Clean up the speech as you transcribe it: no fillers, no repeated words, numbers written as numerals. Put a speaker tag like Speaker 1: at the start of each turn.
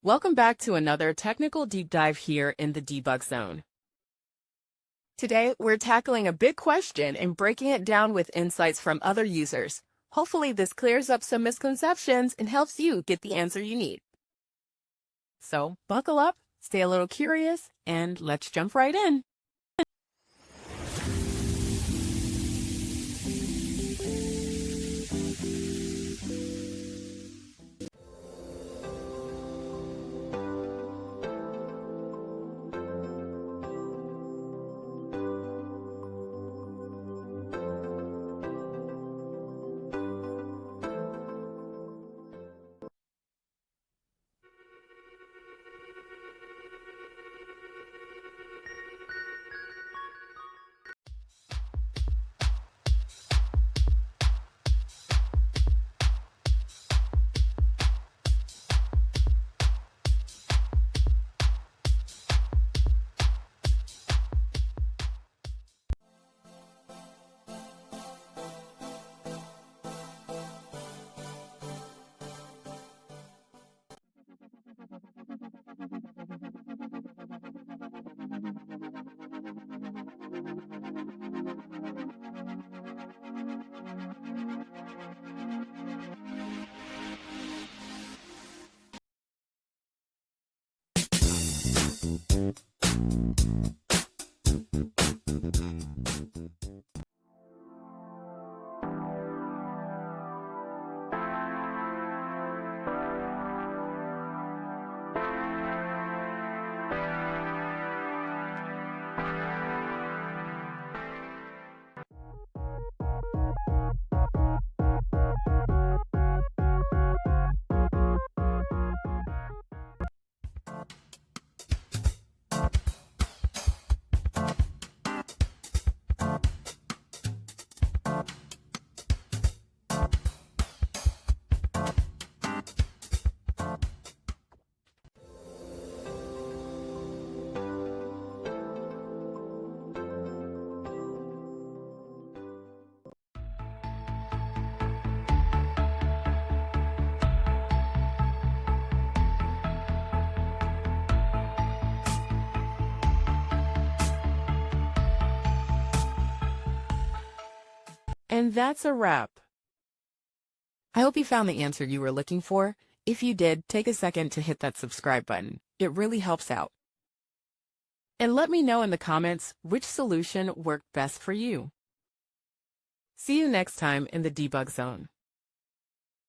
Speaker 1: Welcome back to another technical deep dive here in the Debug Zone. Today, we're tackling a big question and breaking it down with insights from other users. Hopefully, this clears up some misconceptions and helps you get the answer you need. So, buckle up, stay a little curious, and let's jump right in. And that's a wrap. I hope you found the answer you were looking for. If you did, take a second to hit that subscribe button. It really helps out. And let me know in the comments which solution worked best for you. See you next time in the Debug Zone.